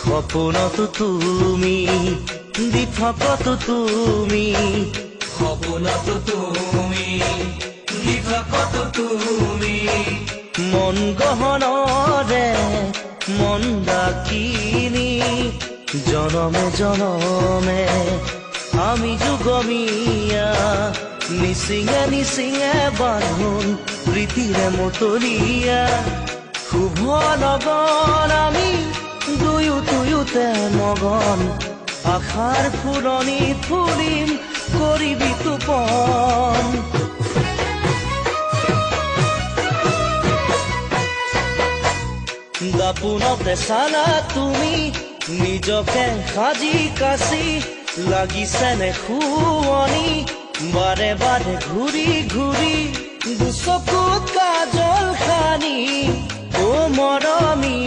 সপোনতো তুমি দি থাকতো তুমি সপোনতো তুমি দি থাকতো তুমি মন গহনৰে মন ডাকিনি জনমে জনমে আমি যুগমিয়া নিচিঙে নিচিঙে বান্ধোন প্ৰীতিৰে মতলীয়া শুভ লগন আমি দুয়োতে মগন আশাৰ ফুলনি ফুলিম কৰিবি তোপন দাপোনতে চালা তুমি নিজকে সাজি কাচি লাগিছেনে শুৱনি বাৰে বাৰে ঘূৰি ঘূৰি দুচকুত কাজল সানি অ মৰমী